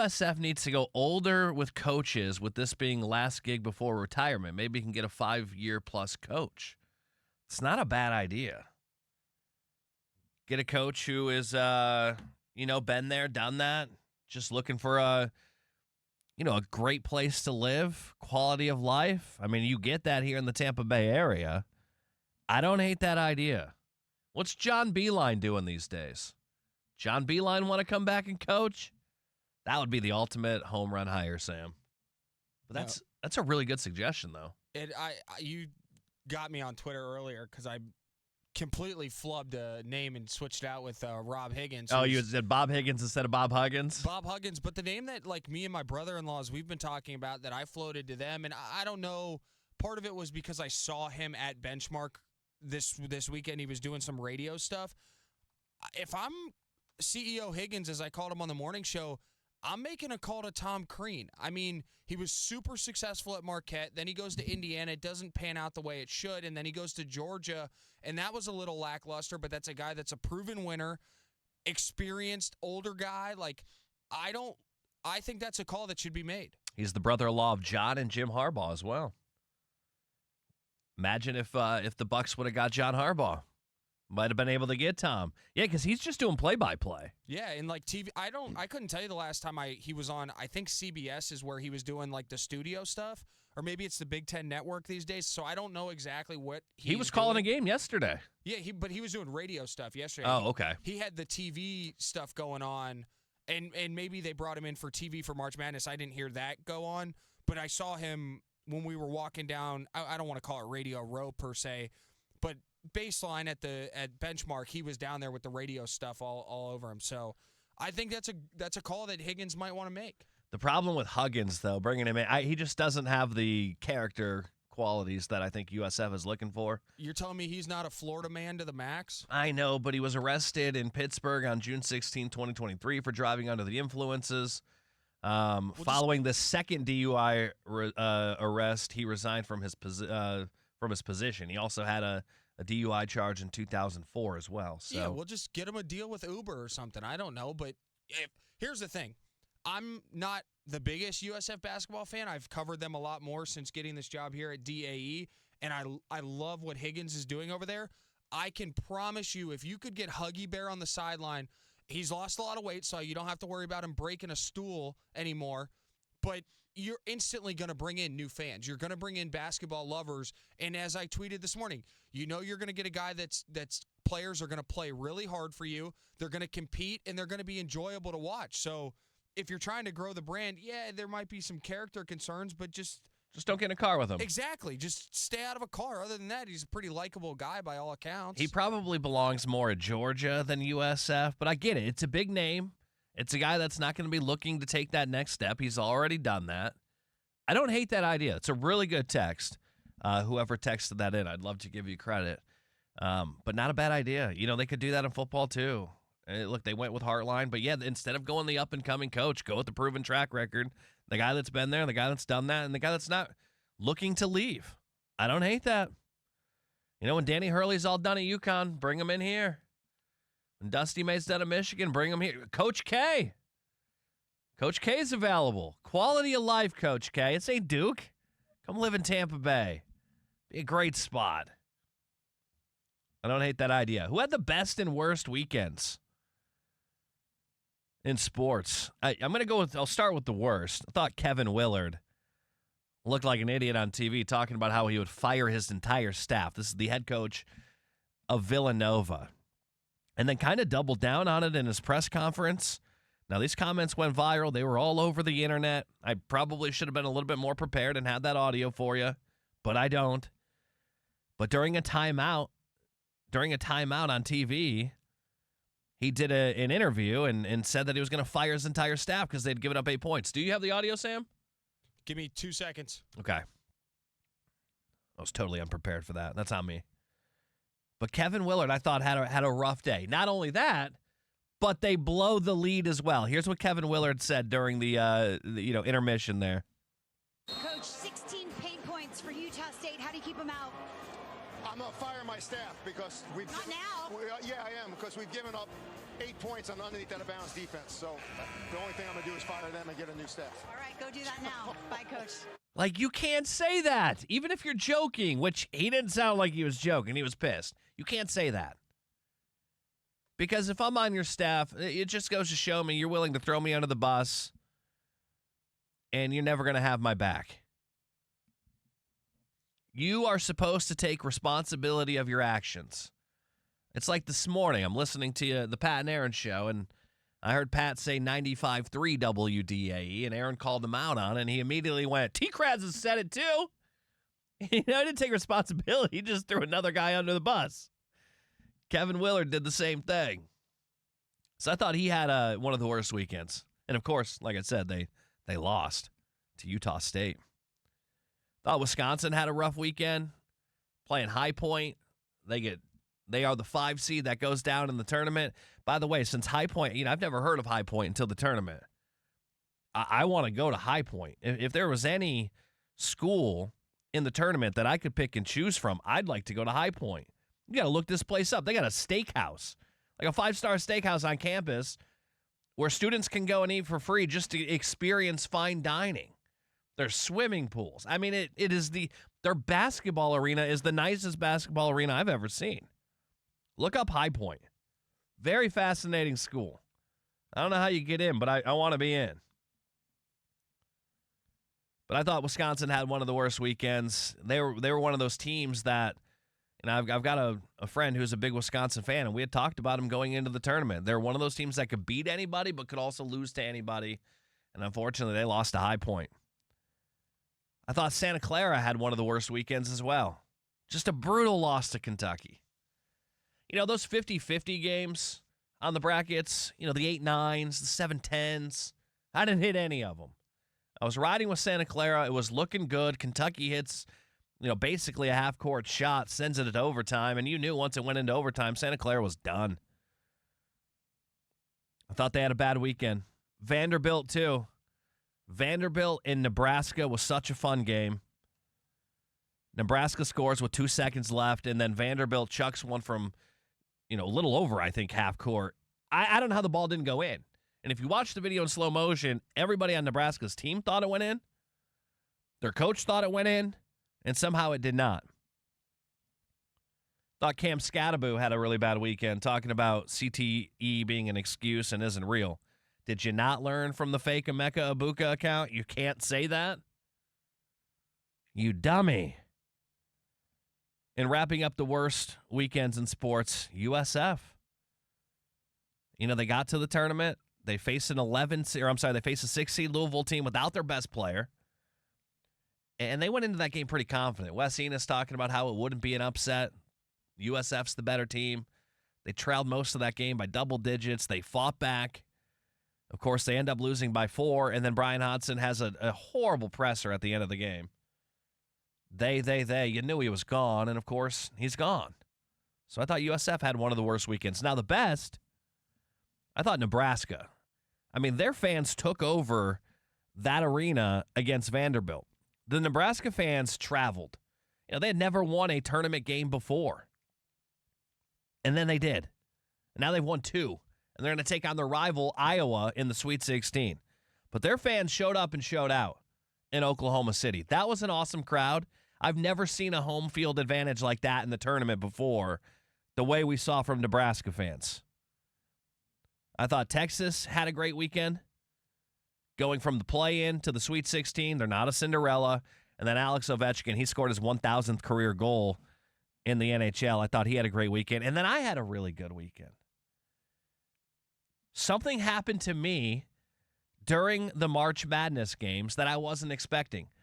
USF needs to go older with coaches, with this being last gig before retirement. Maybe he can get a 5-year plus coach. It's not a bad idea. Get a coach who is, been there, done that, just looking for a great place to live, quality of life. I mean, you get that here in the Tampa Bay area. I don't hate that idea. What's John Beilein doing these days? John Beilein want to come back and coach? That would be the ultimate home run hire, Sam. But that's a really good suggestion, though. You got me on Twitter earlier because I completely flubbed a name and switched out with Rob Higgins. Oh, you said Bob Higgins instead of Bob Huggins? Bob Huggins, but the name that me and my brother-in-laws, we've been talking about that I floated to them, and I don't know, part of it was because I saw him at Benchmark this weekend. He was doing some radio stuff. If I'm CEO Higgins, as I called him on the morning show, I'm making a call to Tom Crean. I mean, he was super successful at Marquette. Then he goes to Indiana. It doesn't pan out the way it should. And then he goes to Georgia, and that was a little lackluster, but that's a guy that's a proven winner, experienced, older guy. I think that's a call that should be made. He's the brother-in-law of John and Jim Harbaugh as well. Imagine if the Bucs would have got John Harbaugh. Might have been able to get Tom. Yeah, because he's just doing play-by-play. Yeah, and TV, I couldn't tell you the last time he was on. I think CBS is where he was doing the studio stuff, or maybe it's the Big Ten Network these days. So I don't know exactly what he was calling a game yesterday. Yeah, but he was doing radio stuff yesterday. Oh, okay. He had the TV stuff going on, and maybe they brought him in for TV for March Madness. I didn't hear that go on, but I saw him when we were walking down. I don't want to call it Radio Row per se, but baseline at Benchmark, he was down there with the radio stuff all over him. So I think that's a call that Higgins might want to make. The problem with Huggins, though, bringing him in, he just doesn't have the character qualities that I think USF is looking for. You're telling me he's not a Florida man to the max? I know, but he was arrested in Pittsburgh on June 16, 2023 for driving under the influences. Following the second DUI arrest, he resigned from his position. He also had a DUI charge in 2004 as well. So. Yeah, we'll just get him a deal with Uber or something. I don't know, but here's the thing. I'm not the biggest USF basketball fan. I've covered them a lot more since getting this job here at DAE, and I love what Higgins is doing over there. I can promise you, if you could get Huggy Bear on the sideline, he's lost a lot of weight, so you don't have to worry about him breaking a stool anymore, but you're instantly going to bring in new fans. You're going to bring in basketball lovers. And as I tweeted this morning, you're going to get a guy that's players are going to play really hard for you. They're going to compete, and they're going to be enjoyable to watch. So if you're trying to grow the brand, yeah, there might be some character concerns, but just don't get in a car with him. Exactly. Just stay out of a car. Other than that, he's a pretty likable guy by all accounts. He probably belongs more at Georgia than USF, but I get it. It's a big name. It's a guy that's not going to be looking to take that next step. He's already done that. I don't hate that idea. It's a really good text. Whoever texted that in, I'd love to give you credit. But not a bad idea. They could do that in football too. Look, they went with Hartline, but yeah, instead of going the up-and-coming coach, go with the proven track record, the guy that's been there, the guy that's done that, and the guy that's not looking to leave. I don't hate that. When Danny Hurley's all done at UConn, bring him in here. When Dusty May's done at Michigan, bring him here. Coach K. Coach K's available. Quality of life, Coach K. It's ain't Duke. Come live in Tampa Bay. Be a great spot. I don't hate that idea. Who had the best and worst weekends in sports? I'm going to go with, I'll start with the worst. I thought Kevin Willard looked like an idiot on TV talking about how he would fire his entire staff. This is the head coach of Villanova. And then kind of doubled down on it in his press conference. Now, these comments went viral. They were all over the internet. I probably should have been a little bit more prepared and had that audio for you, but I don't. But during a timeout on TV, he did an interview and said that he was going to fire his entire staff because they'd given up 8 points. Do you have the audio, Sam? Give me 2 seconds. Okay. I was totally unprepared for that. That's on me. But Kevin Willard, I thought, had a rough day. Not only that, but they blow the lead as well. Here's what Kevin Willard said during the intermission there. Coach, 16 paint points for Utah State. How do you keep them out? I'm going to fire my staff because we've... Not now. Yeah, I am, because we've given up 8 points on underneath out of bounds defense. So the only thing I'm going to do is fire them and get a new staff. All right, go do that now. Bye, Coach. Like, you can't say that, even if you're joking, which he didn't sound like he was joking. He was pissed. You can't say that. Because if I'm on your staff, it just goes to show me you're willing to throw me under the bus, and you're never going to have my back. You are supposed to take responsibility of your actions. It's like this morning, I'm listening to the Pat and Aaron show, and I heard Pat say 95.3 WDAE, and Aaron called him out on it, and he immediately went, T-Kraz has said it too. He didn't take responsibility. He just threw another guy under the bus. Kevin Willard did the same thing. So I thought he had one of the worst weekends. And, of course, like I said, they lost to Utah State. Thought Wisconsin had a rough weekend playing High Point. They are the 5 seed that goes down in the tournament. By the way, since High Point, I've never heard of High Point until the tournament. I want to go to High Point. If there was any school in the tournament that I could pick and choose from, I'd like to go to High Point. You got to look this place up. They got a steakhouse, like a 5-star steakhouse on campus where students can go and eat for free just to experience fine dining. There's swimming pools. I mean, it is their basketball arena is the nicest basketball arena I've ever seen. Look up High Point. Very fascinating school. I don't know how you get in, but I want to be in. But I thought Wisconsin had one of the worst weekends. They were one of those teams that, I've got a friend who's a big Wisconsin fan, and we had talked about them going into the tournament. They're one of those teams that could beat anybody but could also lose to anybody. And unfortunately, they lost to High Point. I thought Santa Clara had one of the worst weekends as well. Just a brutal loss to Kentucky. Those 50-50 games on the brackets, the 8-9s, the 7-10s, I didn't hit any of them. I was riding with Santa Clara. It was looking good. Kentucky hits, basically a half-court shot, sends it to overtime, and you knew once it went into overtime, Santa Clara was done. I thought they had a bad weekend. Vanderbilt, too. Vanderbilt in Nebraska was such a fun game. Nebraska scores with 2 seconds left, and then Vanderbilt chucks one from, a little over, I think, half court. I don't know how the ball didn't go in. And if you watch the video in slow motion, everybody on Nebraska's team thought it went in. Their coach thought it went in, and somehow it did not. Thought Cam Scattaboo had a really bad weekend, talking about CTE being an excuse and isn't real. Did you not learn from the fake Emeka Ibuka account? You can't say that? You dummy. And wrapping up the worst weekends in sports, USF. They got to the tournament. They faced they faced a 6-seed Louisville team without their best player. And they went into that game pretty confident. Wes Enos talking about how it wouldn't be an upset. USF's the better team. They trailed most of that game by double digits. They fought back. Of course, they end up losing by 4, and then Brian Hodgson has a horrible presser at the end of the game. They, you knew he was gone, and of course, he's gone. So I thought USF had one of the worst weekends. Now, the best, I thought Nebraska. I mean, their fans took over that arena against Vanderbilt. The Nebraska fans traveled. They had never won a tournament game before. And then they did. And now they've won 2. And they're going to take on their rival, Iowa, in the Sweet 16. But their fans showed up and showed out in Oklahoma City. That was an awesome crowd. I've never seen a home field advantage like that in the tournament before, the way we saw from Nebraska fans. I thought Texas had a great weekend. Going from the play-in to the Sweet 16, they're not a Cinderella. And then Alex Ovechkin, he scored his 1,000th career goal in the NHL. I thought he had a great weekend. And then I had a really good weekend. Something happened to me during the March Madness games that I wasn't expecting.